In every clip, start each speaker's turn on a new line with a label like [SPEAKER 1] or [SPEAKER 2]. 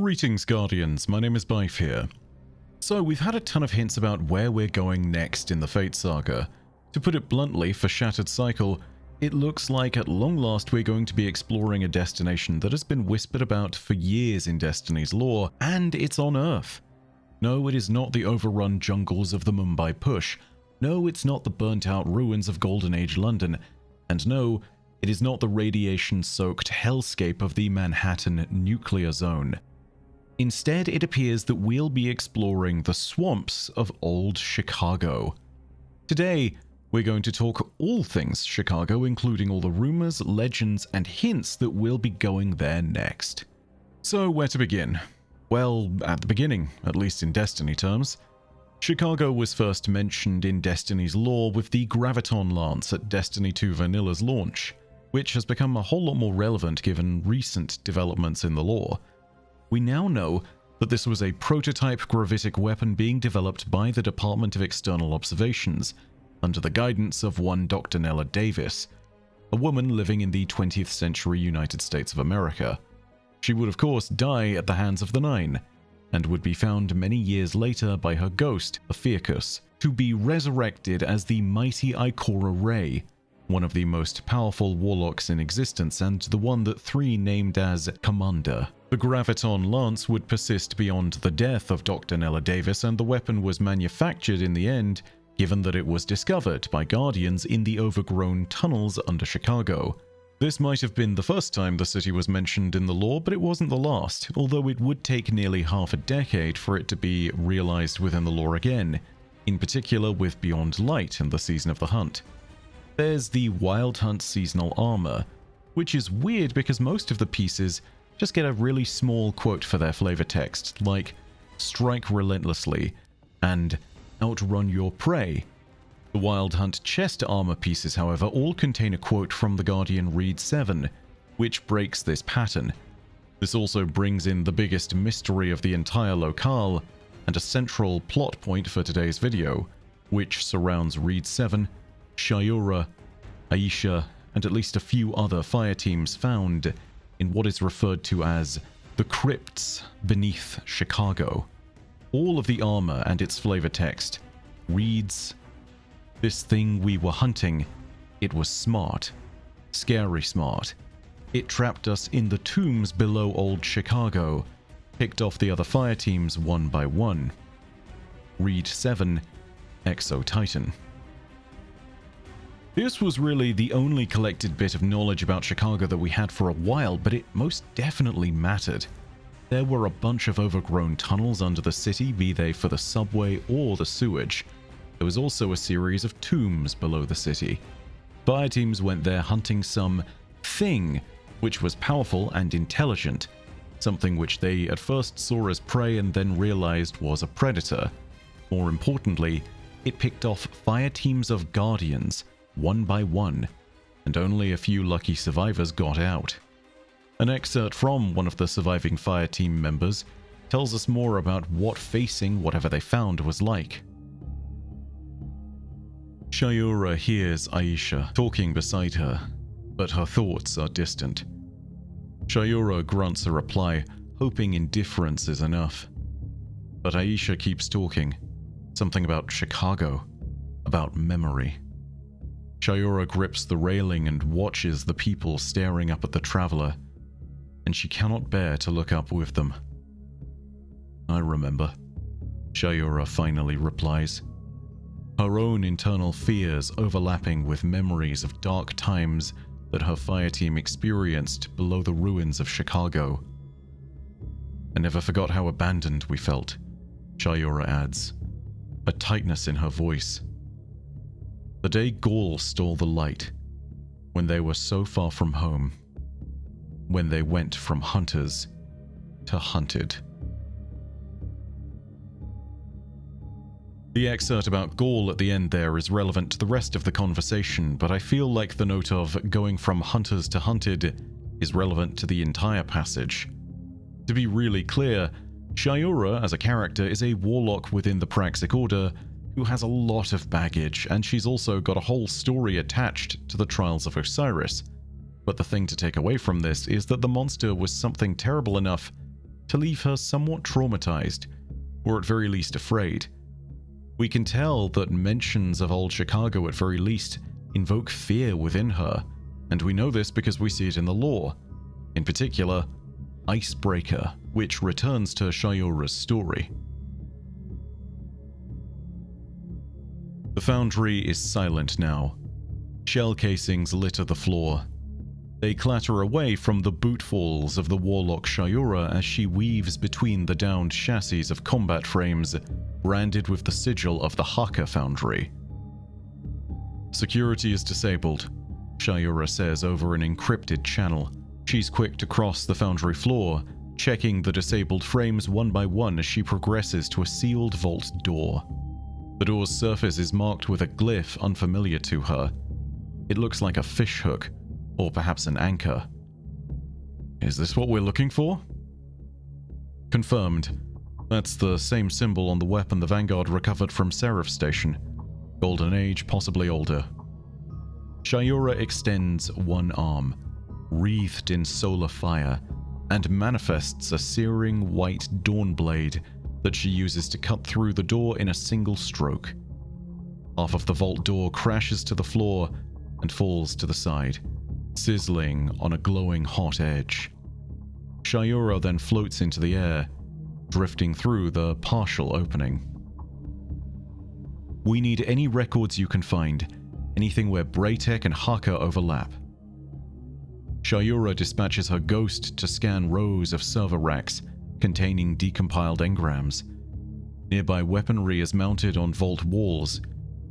[SPEAKER 1] Greetings, Guardians. My name is Bife here. So, we've had a ton of hints about where we're going next in the Fate Saga. To put it bluntly, for Shattered Cycle, it looks like at long last we're going to be exploring a destination that has been whispered about for years in Destiny's lore, and it's on Earth. No, it is not the overrun jungles of the Mumbai Push. No, it's not the burnt-out ruins of Golden Age London. And no, it is not the radiation-soaked hellscape of the Manhattan nuclear zone. Instead, it appears that we'll be exploring the swamps of old Chicago. Today, we're going to talk all things Chicago, including all the rumors, legends, and hints that will be going there next. So, where to begin? Well, at the beginning, at least in Destiny terms. Chicago was first mentioned in Destiny's lore with the Graviton Lance at Destiny 2 Vanilla's launch, which has become a whole lot more relevant given recent developments in the lore. We now know that this was a prototype gravitic weapon being developed by the Department of External Observations, under the guidance of one Dr. Nella Davis, a woman living in the 20th century United States of America. She would of course die at the hands of the Nine, and would be found many years later by her ghost, Ophiuchus, to be resurrected as the mighty Ikora Rey, one of the most powerful warlocks in existence and the one that three named as Commander. The Graviton Lance would persist beyond the death of Dr. Nella Davis, and the weapon was manufactured in the end, given that it was discovered by Guardians in the overgrown tunnels under Chicago. This might have been the first time the city was mentioned in the lore, but it wasn't the last, although it would take nearly half a decade for it to be realized within the lore again, in particular with Beyond Light and the Season of the Hunt. There's the Wild Hunt seasonal armor, which is weird because most of the pieces just get a really small quote for their flavor text, like "strike relentlessly" and "outrun your prey." The Wild Hunt chest armor pieces, however, all contain a quote from the Guardian Reed 7, which breaks this pattern. This also brings in the biggest mystery of the entire locale, and a central plot point for today's video, which surrounds Reed 7, Shayura, Aisha, and at least a few other fire teams found in what is referred to as the crypts beneath Chicago. All of the armor and its flavor text reads, "This thing we were hunting, it was smart. Scary smart. It trapped us in the tombs below old Chicago, picked off the other fire teams one by one. Reed 7, Exo Titan." This was really the only collected bit of knowledge about Chicago that we had for a while, but it most definitely mattered. There were a bunch of overgrown tunnels under the city, be they for the subway or the sewage. There was also a series of tombs below the city. Fire teams went there hunting some thing which was powerful and intelligent, something which they at first saw as prey and then realized was a predator. More importantly, it picked off fire teams of Guardians, one by one, and only a few lucky survivors got out. An excerpt from one of the surviving fire team members tells us more about what facing whatever they found was like. Shayura hears Aisha talking beside her, but her thoughts are distant. Shayura grunts a reply, hoping indifference is enough. But Aisha keeps talking, something about Chicago, about memory. Shayura grips the railing and watches the people staring up at the traveler, and she cannot bear to look up with them. "I remember," Shayura finally replies, her own internal fears overlapping with memories of dark times that her fire team experienced below the ruins of Chicago. "I never forgot how abandoned we felt," Shayura adds, a tightness in her voice. "The day Gaul stole the light, when they were so far from home, when they went from hunters to hunted." The excerpt about Gaul at the end there is relevant to the rest of the conversation, but I feel like the note of going from hunters to hunted is relevant to the entire passage. To be really clear, Shayura as a character is a warlock within the Praxic Order who has a lot of baggage, and she's also got a whole story attached to the Trials of Osiris. But the thing to take away from this is that the monster was something terrible enough to leave her somewhat traumatized, or at very least afraid. We can tell that mentions of old Chicago at very least invoke fear within her, and we know this because we see it in the lore. In particular, Icebreaker, which returns to Shayura's story. The foundry is silent now. Shell casings litter the floor. They clatter away from the boot falls of the warlock Shayura as she weaves between the downed chassis of combat frames branded with the sigil of the Haka foundry. Security is disabled, Shayura says over an encrypted channel. She's quick to cross the foundry floor, checking the disabled frames one by one as she progresses to a sealed vault door. The door's surface is marked with a glyph unfamiliar to her. It looks like a fishhook, or perhaps an anchor. Is this what we're looking for? Confirmed. That's the same symbol on the weapon the Vanguard recovered from Seraph Station. Golden Age, possibly older. Shayura extends one arm, wreathed in solar fire, and manifests a searing white dawn blade that she uses to cut through the door in a single stroke. Half of the vault door crashes to the floor and falls to the side, sizzling on a glowing hot edge. Shayura then floats into the air, drifting through the partial opening. We need any records you can find, anything where Braytech and Haka overlap. Shayura dispatches her ghost to scan rows of server racks containing decompiled engrams. Nearby weaponry is mounted on vault walls.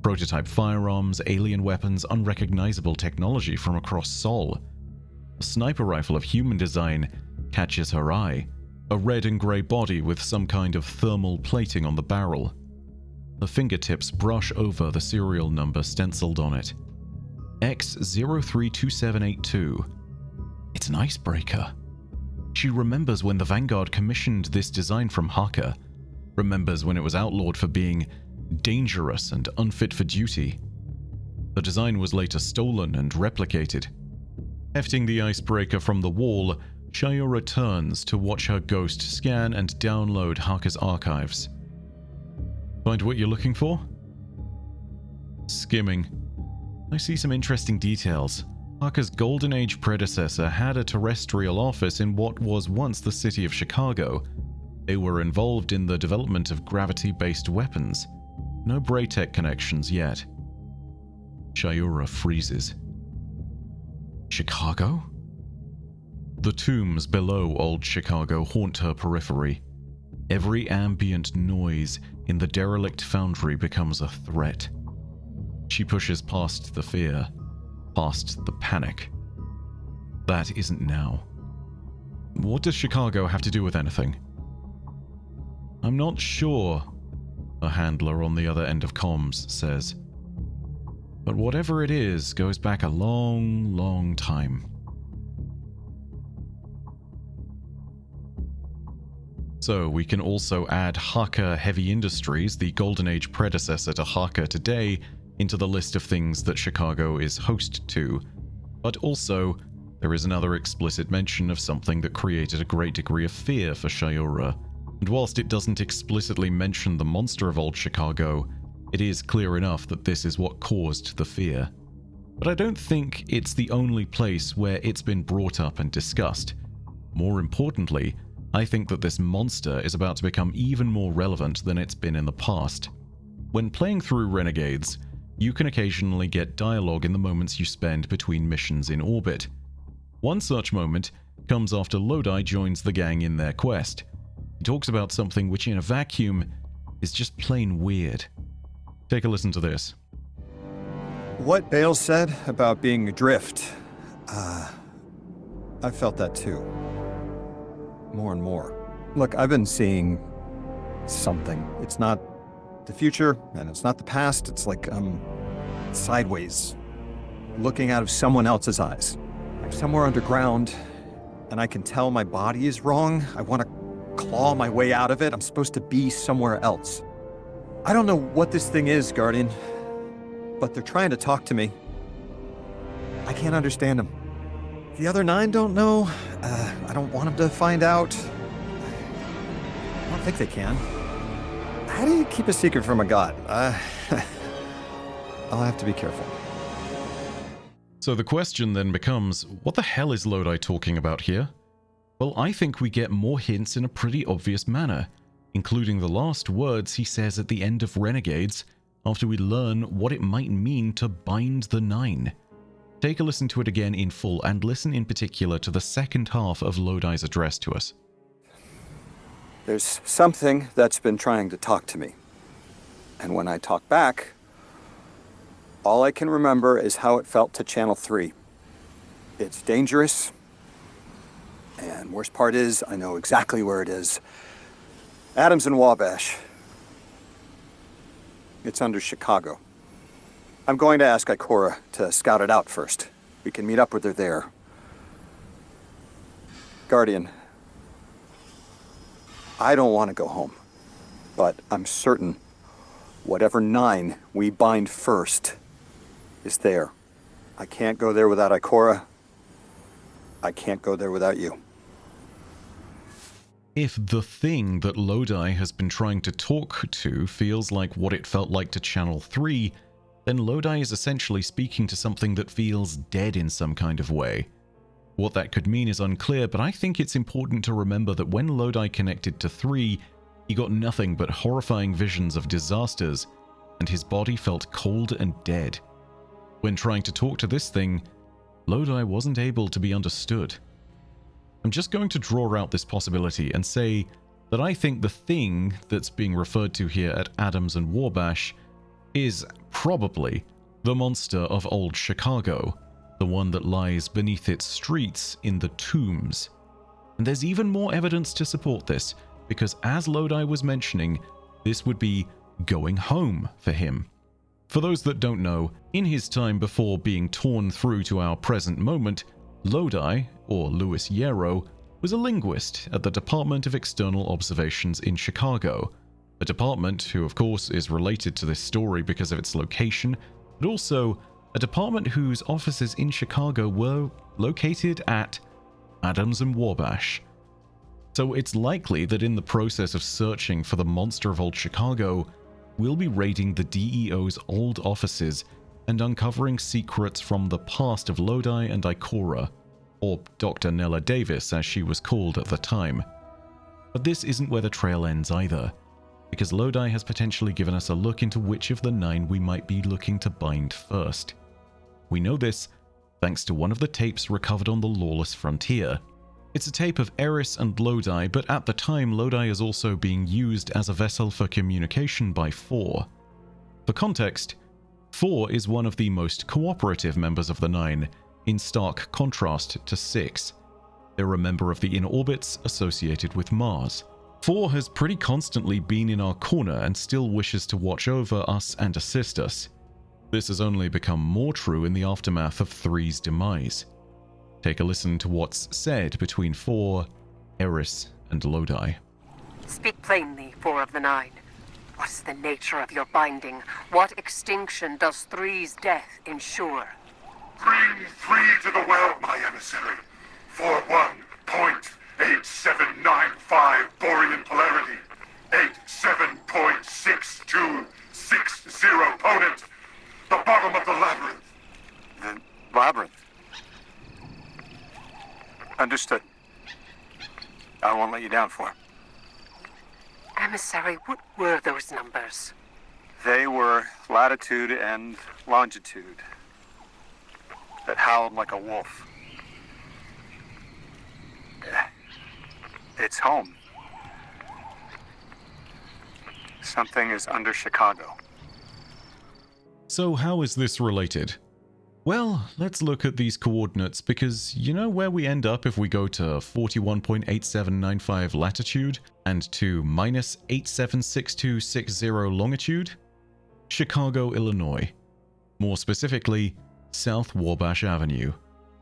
[SPEAKER 1] Prototype firearms, alien weapons, unrecognizable technology from across Sol. A sniper rifle of human design catches her eye, a red and grey body with some kind of thermal plating on the barrel. Her fingertips brush over the serial number stenciled on it. X032782. It's an icebreaker. She remembers when the Vanguard commissioned this design from Haka, remembers when it was outlawed for being dangerous and unfit for duty. The design was later stolen and replicated. Hefting the icebreaker from the wall, Shayura turns to watch her ghost scan and download Haka's archives. Find what you're looking for? Skimming. I see some interesting details. Haka's Golden Age predecessor had a terrestrial office in what was once the city of Chicago. They were involved in the development of gravity-based weapons. No Braytech connections yet. Shayura freezes. Chicago? The tombs below old Chicago haunt her periphery. Every ambient noise in the derelict foundry becomes a threat. She pushes past the fear, past the panic. That isn't now. What does Chicago have to do with anything? I'm not sure, a handler on the other end of comms says. But whatever it is goes back a long, long time. So we can also add Haka Heavy Industries, the Golden Age predecessor to Haka today, into the list of things that Chicago is host to. But also, there is another explicit mention of something that created a great degree of fear for Shayura. And whilst it doesn't explicitly mention the monster of old Chicago, it is clear enough that this is what caused the fear. But I don't think it's the only place where it's been brought up and discussed. More importantly, I think that this monster is about to become even more relevant than it's been in the past. When playing through Renegades, you can occasionally get dialogue in the moments you spend between missions in orbit. One such moment comes after Lodi joins the gang in their quest. He talks about something which in a vacuum is just plain weird. Take a listen to this.
[SPEAKER 2] What Bale said about being adrift, I felt that too. More and more. Look, I've been seeing something. It's not the future, and it's not the past. It's like, sideways. Looking out of someone else's eyes. I'm somewhere underground, and I can tell my body is wrong. I want to claw my way out of it. I'm supposed to be somewhere else. I don't know what this thing is, Guardian, but they're trying to talk to me. I can't understand them. The other 9 don't know. I don't want them to find out. don't think they can. How do you keep a secret from a god? I'll have to be careful.
[SPEAKER 1] So the question then becomes, what the hell is Lodi talking about here? Well, I think we get more hints in a pretty obvious manner, including the last words he says at the end of Renegades, after we learn what it might mean to bind the Nine. Take a listen to it again in full, and listen in particular to the second half of Lodi's address to us.
[SPEAKER 2] There's something that's been trying to talk to me. And when I talk back, all I can remember is how it felt to Channel 3. It's dangerous. And worst part is, I know exactly where it is. Adams and Wabash. It's under Chicago. I'm going to ask Ikora to scout it out first. We can meet up with her there. Guardian, I don't want to go home, but I'm certain whatever Nine we bind first is there. I can't go there without Ikora. I can't go there without you.
[SPEAKER 1] If the thing that Lodi has been trying to talk to feels like what it felt like to Channel 3, then Lodi is essentially speaking to something that feels dead in some kind of way. What that could mean is unclear, but I think it's important to remember that when Lodi connected to 3, he got nothing but horrifying visions of disasters, and his body felt cold and dead. When trying to talk to this thing, Lodi wasn't able to be understood. I'm just going to draw out this possibility and say that I think the thing that's being referred to here at Adams and Wabash is probably the monster of old Chicago, the one that lies beneath its streets in the tombs. And there's even more evidence to support this, because as Lodi was mentioning, this would be going home for him. For those that don't know, in his time before being torn through to our present moment, Lodi, or Louis Yarrow, was a linguist at the Department of External Observations in Chicago, a department who of course is related to this story because of its location, but also a department whose offices in Chicago were located at Adams and Wabash. So it's likely that in the process of searching for the monster of old Chicago, we'll be raiding the DEO's old offices and uncovering secrets from the past of Lodi and Ikora, or Dr. Nella Davis as she was called at the time. But this isn't where the trail ends either, because Lodi has potentially given us a look into which of the 9 we might be looking to bind first. We know this thanks to one of the tapes recovered on the Lawless Frontier. It's a tape of Eris and Lodi, but at the time Lodi is also being used as a vessel for communication by 4. For context, 4 is one of the most cooperative members of the 9, in stark contrast to 6. They're a member of the inner orbits associated with Mars. 4 has pretty constantly been in our corner and still wishes to watch over us and assist us. This has only become more true in the aftermath of 3's demise. Take a listen to what's said between 4, Eris, and Lodi.
[SPEAKER 3] Speak plainly, 4 of the 9. What is the nature of your binding? What extinction does 3's death ensure?
[SPEAKER 4] Bring 3 to the well, my emissary. 41.8795 Borean polarity. 87.6260 opponent. The bottom of the labyrinth.
[SPEAKER 2] The labyrinth? Understood. I won't let you down, 4.
[SPEAKER 3] Emissary, what were those numbers?
[SPEAKER 2] They were latitude and longitude that howled like a wolf. It's home. Something is under Chicago.
[SPEAKER 1] So how is this related? Well, let's look at these coordinates, because you know where we end up if we go to 41.8795 latitude and to minus 876260 longitude? Chicago, Illinois. More specifically, South Wabash Avenue.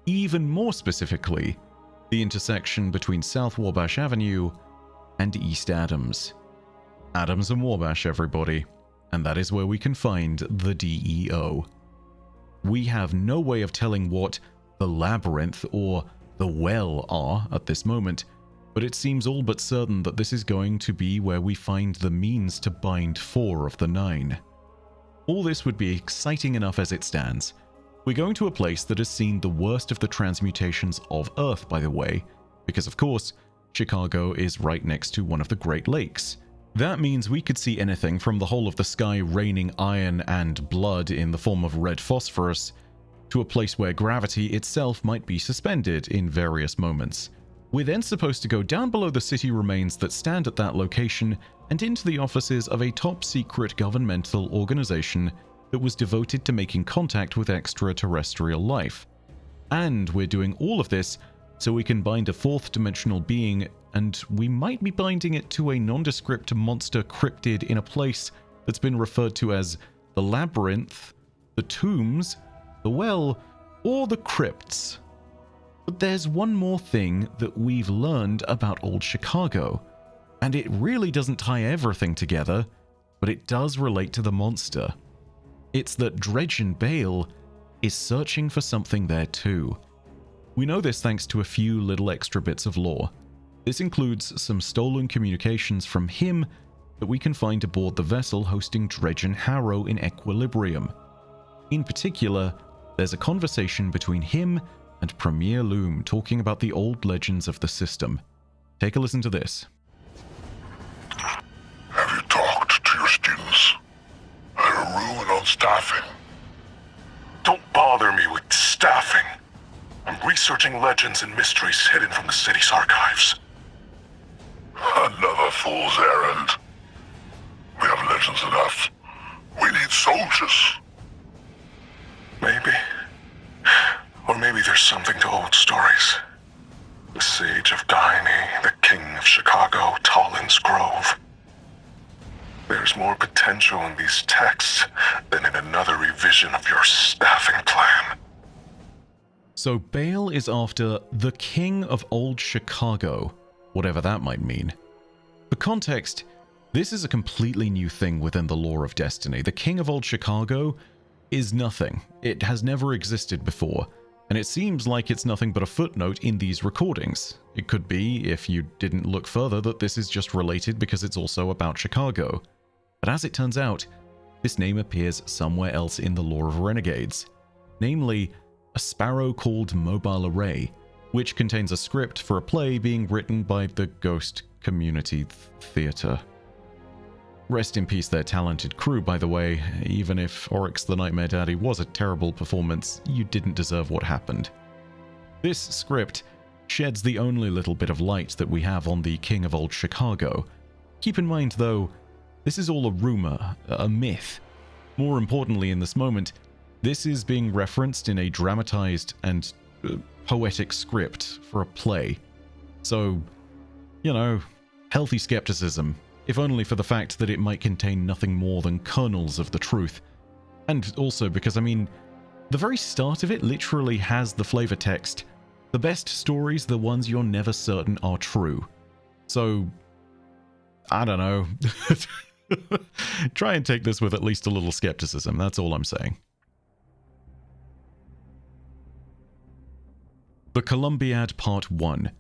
[SPEAKER 1] Even more specifically, the intersection between South Wabash Avenue and East Adams. Adams and Wabash, everybody. And that is where we can find the DEO. We have no way of telling what the labyrinth or the well are at this moment, but it seems all but certain that this is going to be where we find the means to bind 4 of the 9. All this would be exciting enough as it stands. We're going to a place that has seen the worst of the transmutations of Earth, by the way, because of course, Chicago is right next to one of the Great Lakes. That means we could see anything from the whole of the sky raining iron and blood in the form of red phosphorus, to a place where gravity itself might be suspended in various moments. We're then supposed to go down below the city remains that stand at that location and into the offices of a top-secret governmental organization that was devoted to making contact with extraterrestrial life. And we're doing all of this so we can bind a 4th-dimensional being, and we might be binding it to a nondescript monster cryptid in a place that's been referred to as the Labyrinth, the Tombs, the Well, or the Crypts. But there's one more thing that we've learned about old Chicago, and it really doesn't tie everything together, but it does relate to the monster. It's that Dredgen Bale is searching for something there too. We know this thanks to a few little extra bits of lore. This includes some stolen communications from him that we can find aboard the vessel hosting Dredgen Harrow in Equilibrium. In particular, there's a conversation between him and Premier Loom talking about the old legends of the system. Take a listen to this.
[SPEAKER 4] Have you talked to your students? They're a ruin on staffing. Don't bother me with staffing. I'm researching legends and mysteries hidden from the city's archives. Another fool's errand. We have legends enough. We need soldiers. Maybe. Or maybe there's something to old stories. The Sage of Daini, the King of Chicago, Talon's Grove. There's more potential in these texts than in another revision of your staffing plan.
[SPEAKER 1] So Bale is after the King of Old Chicago, whatever that might mean. For context, this is a completely new thing within the lore of Destiny. The King of Old Chicago is nothing. It has never existed before, and it seems like it's nothing but a footnote in these recordings. It could be, if you didn't look further, that this is just related because it's also about Chicago. But as it turns out, this name appears somewhere else in the lore of Renegades, namely a sparrow called Mobile Array, which contains a script for a play being written by the Ghost Community Theatre. Rest in peace their talented crew, by the way. Even if Oryx the Nightmare Daddy was a terrible performance, you didn't deserve what happened. This script sheds the only little bit of light that we have on the King of Old Chicago. Keep in mind, though, this is all a rumor, a myth. More importantly in this moment, this is being referenced in a dramatized and poetic script for a play. So, you know, healthy skepticism, if only for the fact that it might contain nothing more than kernels of the truth. And also because, I mean, the very start of it literally has the flavor text. The best stories, the ones you're never certain are true. So, I don't know. Try and take this with at least a little skepticism, that's all I'm saying. The Columbiad Part 1.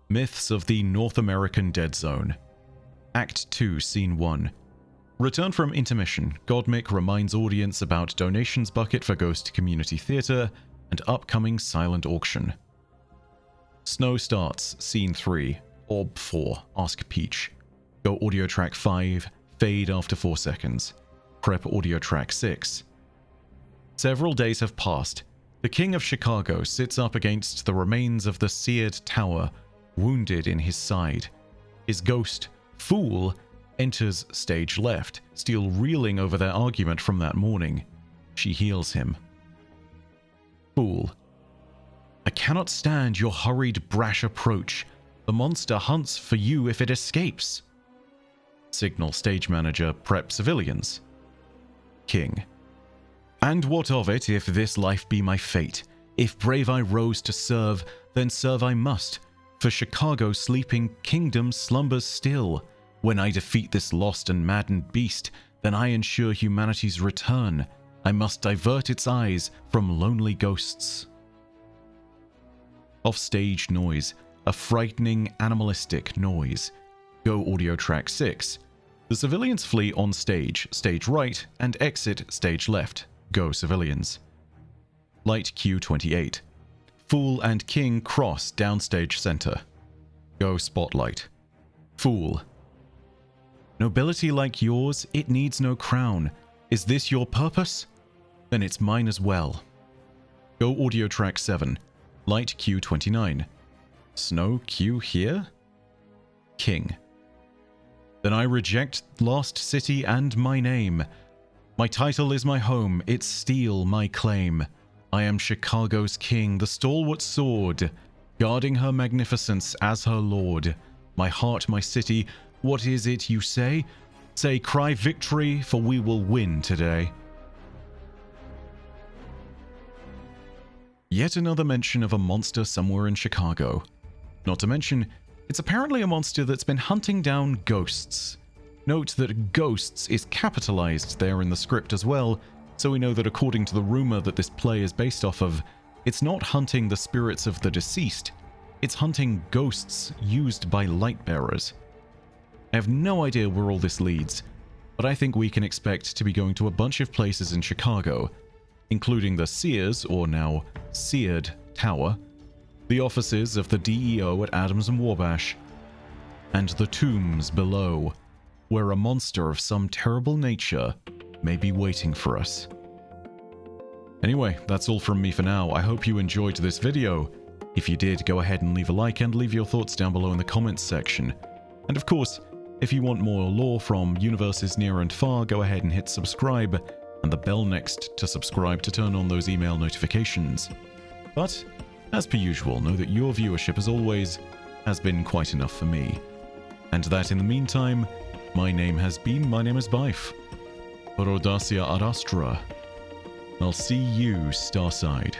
[SPEAKER 1] Myths of the North American Dead Zone. Act 2, Scene 1. Return from intermission, Godmick reminds audience about donations bucket for Ghost Community Theatre and upcoming silent auction. Snow starts, Scene 3. Orb 4, Ask Peach. Go audio track 5, fade after 4 seconds. Prep audio track 6. Several days have passed. The King of Chicago sits up against the remains of the seared tower, wounded in his side. His ghost, Fool, enters stage left, still reeling over their argument from that morning. She heals him. Fool. I cannot stand your hurried, brash approach. The monster hunts for you if it escapes. Signal stage manager, prep civilians. King. And what of it if this life be my fate? If brave I rose to serve, then serve I must. For Chicago's sleeping kingdom slumbers still. When I defeat this lost and maddened beast, then I ensure humanity's return. I must divert its eyes from lonely ghosts. Off-stage noise. a frightening animalistic noise. Go audio track 6. The civilians flee on stage right, and exit stage left. Go civilians. Light Q28. Fool and King cross downstage center. Go spotlight. Fool. Nobility like yours, it needs no crown. Is this your purpose? Then it's mine as well. Go audio track 7. Light Q29. Snow Q here? King. Then I reject Lost City and my name. My title is my home, its steel my claim. I am Chicago's king, the stalwart sword, guarding her magnificence as her lord. My heart, my city, what is it you say? Say, cry victory, for we will win today. Yet another mention of a monster somewhere in Chicago. Not to mention, it's apparently a monster that's been hunting down ghosts. Note that ghosts is capitalized there in the script as well, so we know that according to the rumor that this play is based off of, it's not hunting the spirits of the deceased, it's hunting ghosts used by Lightbearers. I have no idea where all this leads, but I think we can expect to be going to a bunch of places in Chicago, including the Sears, or now Seared, Tower, the offices of the DEO at Adams and Warbash, and the tombs below, where a monster of some terrible nature may be waiting for us. Anyway, that's all from me for now. I hope you enjoyed this video. If you did, go ahead and leave a like and leave your thoughts down below in the comments section. And of course, if you want more lore from universes near and far, go ahead and hit subscribe and the bell next to subscribe to turn on those email notifications. But, as per usual, know that your viewership, as always, has been quite enough for me. And that in the meantime, my name is Bife. For Audacia ad Astra. I'll see you, Starside.